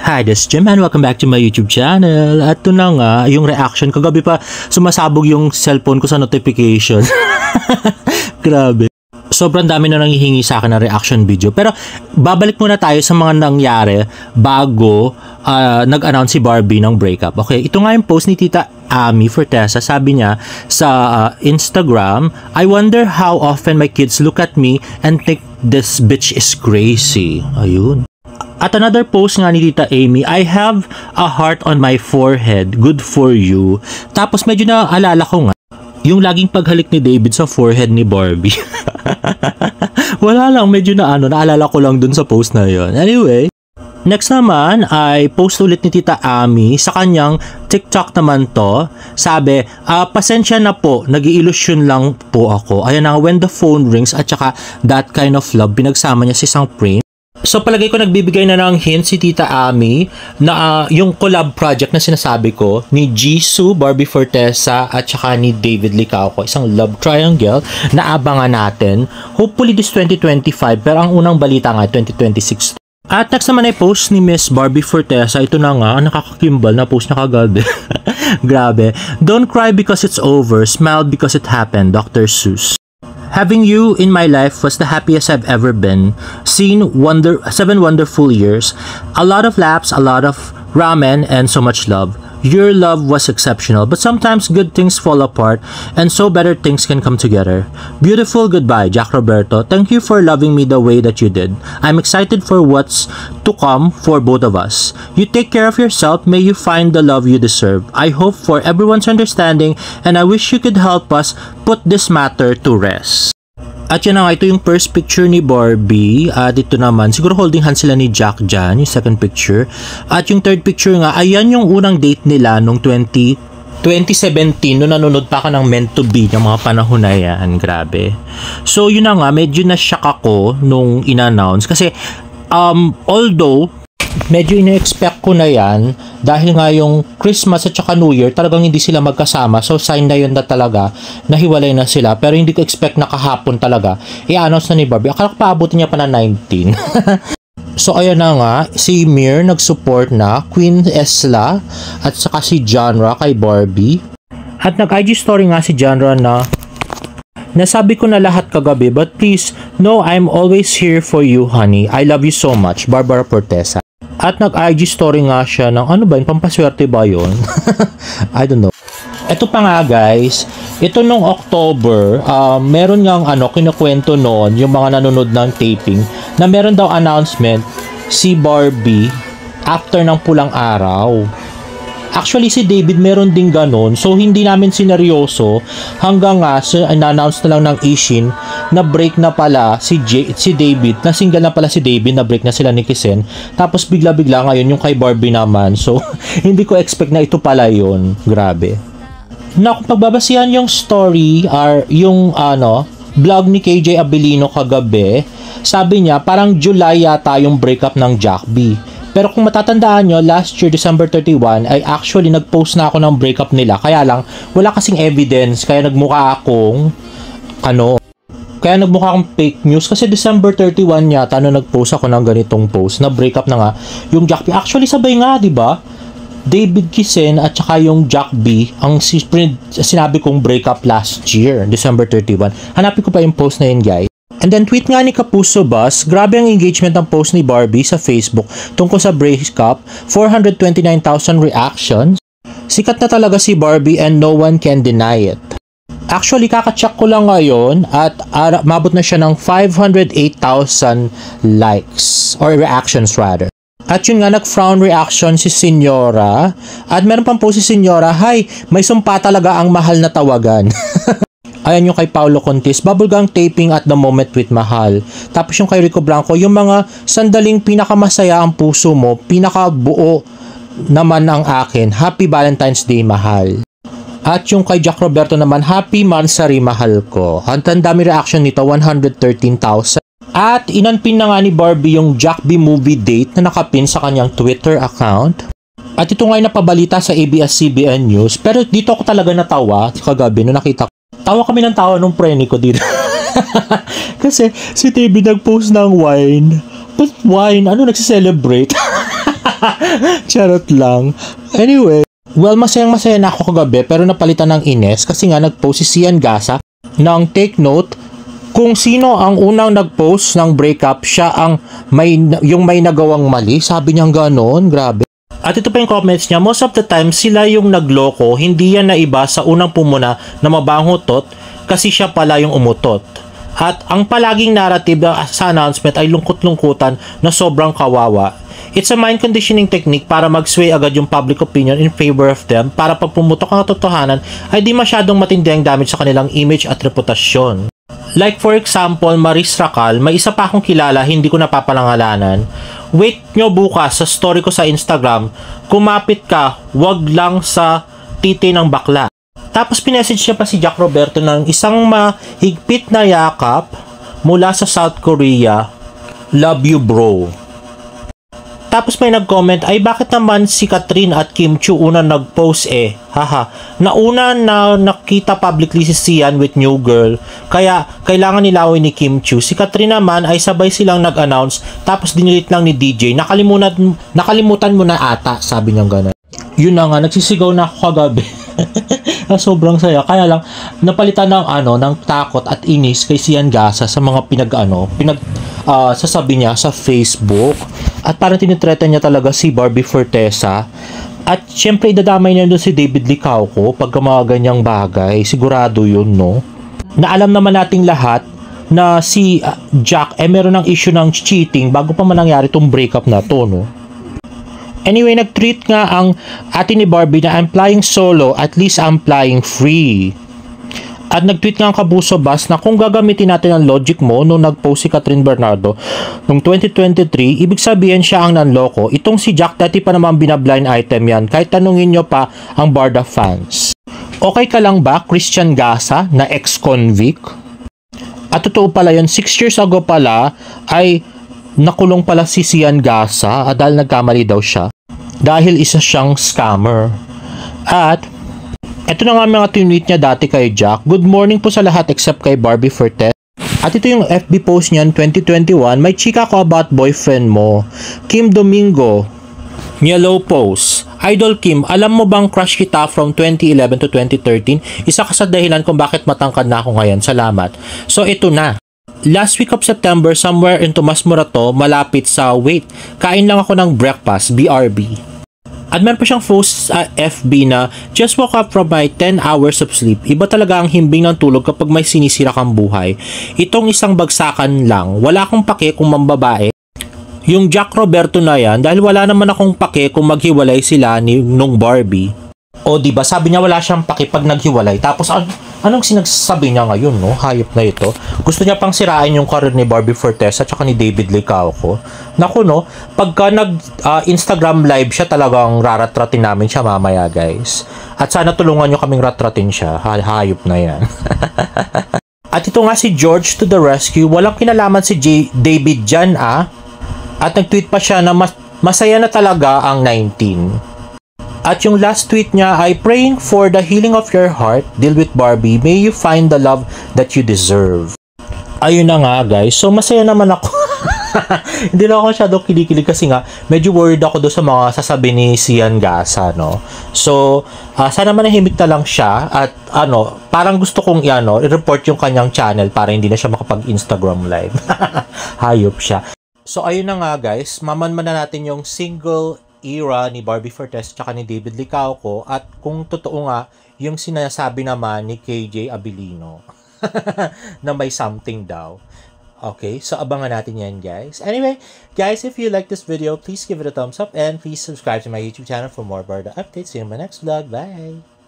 Hi, this is Jim and welcome back to my YouTube channel. At ito na nga, yung reaction. Kagabi pa sumasabog yung cellphone ko sa notification. Grabe. Sobrang dami na nangihingi sa akin ng reaction video. Pero babalik muna tayo sa mga nangyari bago nag-announce si Barbie ng breakup. Okay, ito nga yung post ni Tita Ami Fortesa. Sabi niya sa Instagram, I wonder how often my kids look at me and think this bitch is crazy. Ayun. At another post nga ni Tita Amy, I have a heart on my forehead, good for you. Tapos medyo naalala ko nga, yung laging paghalik ni David sa forehead ni Barbie. Wala lang, medyo naalala ko lang dun sa post na yon. Anyway, next naman ay post ulit ni Tita Ami sa kanyang TikTok naman to. Sabi, pasensya na po, nag-i-illusion lang po ako. Ayan na, when the phone rings at saka that kind of love, pinagsama niya sa isang frame. So palagay ko nagbibigay na ng hint si Tita Ami na yung collab project na sinasabi ko ni Jisoo, Barbie Fortesa at saka ni David Licauco, isang love triangle na abangan natin. Hopefully this 2025 pero ang unang balita nga 2026. At next naman ay post ni Miss Barbie Fortesa. Ito na nga, nakakakimbal na post na kagabi. Grabe. Don't cry because it's over, smile because it happened, Dr. Seuss. Having you in my life was the happiest I've ever been. Seen 7 wonderful years, a lot of laughs, a lot of ramen, and so much love. Your love was exceptional, but sometimes good things fall apart, and so better things can come together. Beautiful goodbye, Jack Roberto. Thank you for loving me the way that you did. I'm excited for what's to come for both of us. You take care of yourself. May you find the love you deserve. I hope for everyone's understanding, and I wish you could help us put this matter to rest. At yun na nga, ito yung first picture ni Barbie. Dito naman, siguro holding hands sila ni Jack dyan, yung second picture. At yung third picture nga, ayan yung unang date nila nung 2017, nung nanonood pa ka ng Meant to Be, yung mga panahon na yan. Grabe. So yun na nga, medyo na-shock ako nung in-announce. Kasi, although, medyo ina-expect ko na yan dahil nga yung Christmas at saka New Year talagang hindi sila magkasama, so sign na yun na talaga nahiwalay na sila, pero hindi ko expect na kahapon talaga i-announce na ni Barbie. Akala ko paabutin niya pa na 19. So ayan na nga, si Mir nag-support na, Queen Esla at saka si Genre kay Barbie. At nag-IG story nga si Genre na nasabi ko na lahat kagabi, but please know I'm always here for you, honey. I love you so much, Barbara Fortesa. At nag-IG story nga siya ng ano ba, yung pampaswerte ba yun? I don't know. Ito pa nga guys, ito nung October, meron ngang kinukwento noon yung mga nanonood ng taping na meron daw announcement si Barbie after ng pulang araw. Actually, si David meron din ganon. So, hindi namin sineryoso hanggang nga na-announce na lang ng Ishin na break na pala si David, na single na pala si David, na break na sila ni Kisen. Tapos, bigla-bigla ngayon yung kay Barbie naman. So, hindi ko expect na ito pala yun. Grabe. Na kung pagbabasihan yung story or yung vlog ni KJ Abilino kagabi, sabi niya parang July yata yung breakup ng Jack B. Pero kung matatandaan nyo, last year, December 31, ay actually nag-post na ako ng breakup nila. Kaya lang, wala kasing evidence. Kaya nagmukha akong, fake news. Kasi December 31 yata, nag-post ako ng ganitong post, na breakup na nga yung Jack B. Actually, sabay nga, di ba? David Kisen at saka yung Jack B, ang sinabi kong breakup last year, December 31. Hanapin ko pa yung post na yun, guys. And then tweet nga ni Kapuso Bus, grabe ang engagement ng post ni Barbie sa Facebook tungkol sa breakup, 429,000 reactions. Sikat na talaga si Barbie and no one can deny it. Actually, kakacheck ko lang ngayon at mabot na siya ng 508,000 likes or reactions rather. At yun nga, nag-frown reaction si Senyora. At meron pang post si Senyora, hi, may sumpa talaga ang mahal na tawagan. Ayan yung kay Paulo Contis, bubblegum taping at the moment with Mahal. Tapos yung kay Rico Blanco, yung mga sandaling pinakamasaya ang puso mo, pinakabuo naman ang akin, Happy Valentine's Day, Mahal. At yung kay Jack Roberto naman, Happy Mansari, mahal ko. Ang dami reaction nito, 113,000. At inanpin na nga ni Barbie yung Jack B movie date na nakapin sa kanyang Twitter account. At ito nga ay napabalita sa ABS-CBN News, pero dito ako talaga natawa kagabi nung nakita ko. Tawa kami ng tawa nung preni ko dito. Kasi si David nag-post ng wine. But wine? Ano, nagsiselebrate? Charot lang. Anyway, well, masayang-masaya na ako kagabi pero napalitan ng Ines kasi nga nag-post si Sian Gasa ng take note kung sino ang unang nag-post ng breakup, siya ang yung may nagawang mali. Sabi niya gano'n, grabe. At ito pa yung comments niya, most of the time sila yung nagloko, hindi yan na iba sa unang pumuna na mabangutot kasi siya pala yung umutot. At ang palaging narrative sa announcement ay lungkot-lungkutan na sobrang kawawa. It's a mind conditioning technique para mag-sway agad yung public opinion in favor of them para pag pumutok ang katotohanan ay di masyadong matindi ang damage sa kanilang image at reputasyon. Like for example, Maris Racal, may isa pa akong kilala, hindi ko napapalangalanan. Wait nyo bukas sa story ko sa Instagram, kumapit ka, wag lang sa titi ng bakla. Tapos pinessage niya pa si Jack Roberto ng isang mahigpit na yakap mula sa South Korea. Love you bro. Tapos may nag-comment, ay bakit naman si Catherine at Kim Chiu una nag-post haha. Nauna na nakita publicly si Sian with new girl, kaya kailangan nilawin ni Kim Chiu. Si Catherine naman ay sabay silang nag-announce, tapos dinilit lang ni DJ. Nakalimutan mo na ata, sabi niya gano'n. Yun na nga, nagsisigaw na ako kagabi. Sobrang saya. Kaya lang, napalitan ng takot at inis kay Sian Gasa sa mga sasabi niya sa Facebook. At parang tinitretan niya talaga si Barbie Fortesa. At syempre, idadamay niya doon si David Licauco pagka mga ganyang bagay. Sigurado yun, no? Na alam naman nating lahat na si Jack meron ng issue ng cheating bago pa man nangyari itong breakup na to, no? Anyway, nag-tweet nga ang ate ni Barbie na I'm flying solo, at least I'm flying free. At nag-tweet nga ang Kabuso Bas na kung gagamitin natin ang logic mo nung nag-post si Catherine Bernardo noong 2023, ibig sabihin siya ang nanloko. Itong si Jack dati pa naman binablind item yan, kahit tanungin nyo pa ang Barda fans. Okay ka lang ba, Christian Gasa, na ex-convict? At totoo pala yun, 6 years ago pala ay nakulong pala si Sian Gasa dahil nagkamali daw siya dahil isa siyang scammer. At ito na nga mga tinweet niya dati kay Jack. Good morning po sa lahat except kay Barbie Fortes. At ito yung FB post niyan 2021. May chika ko about boyfriend mo, Kim Domingo. Yellow post. Idol Kim, alam mo bang crush kita from 2011 to 2013? Isa ka sa dahilan kung bakit matangkad na ako ngayon. Salamat. So ito na. Last week of September, somewhere in Tomas Morato, malapit sa kain lang ako ng breakfast, BRB. At meron pa siyang post sa FB na just woke up from my 10 hours of sleep. Iba talaga ang himbing ng tulog kapag may sinisira kang buhay. Itong isang bagsakan lang, wala akong pake kung mambabae. Yung Jack Roberto na yan, dahil wala naman akong pake kung maghiwalay sila nung Barbie. O diba, sabi niya wala siyang pake pag naghiwalay. Tapos anong sinagsasabi niya ngayon, no? Hayop na ito. Gusto niya pang sirain yung career ni Barbie Fortesa at saka ni David Licauco. Naku, no? Pagka Instagram live siya, talagang raratratin namin siya mamaya, guys. At sana tulungan nyo kaming ratratin siya. Hayop na yan. At ito nga si George to the rescue. Walang kinalaman si David dyan, At nag-tweet pa siya na masaya na talaga ang 19. At yung last tweet niya ay praying for the healing of your heart, deal with Barbie, may you find the love that you deserve. Ayun na nga guys, so masaya naman ako. Hindi na ako masyadong kinikilig kasi nga medyo worried ako doon sa mga sasabi ni Sian Gasa, no? So, sana manahimik na lang siya at parang gusto kong i-report yung kanyang channel para hindi na siya makapag-Instagram live. Hayop siya. So, ayun na nga guys, mamanman na natin yung single era ni Barbie Fortes tsaka ni David Licauco at kung totoo nga yung sinasabi naman ni KJ Abilino na may something daw. Okay, so abangan natin yan guys. Anyway, guys, if you like this video, please give it a thumbs up and please subscribe to my YouTube channel for more Barda updates. See you in my next vlog. Bye!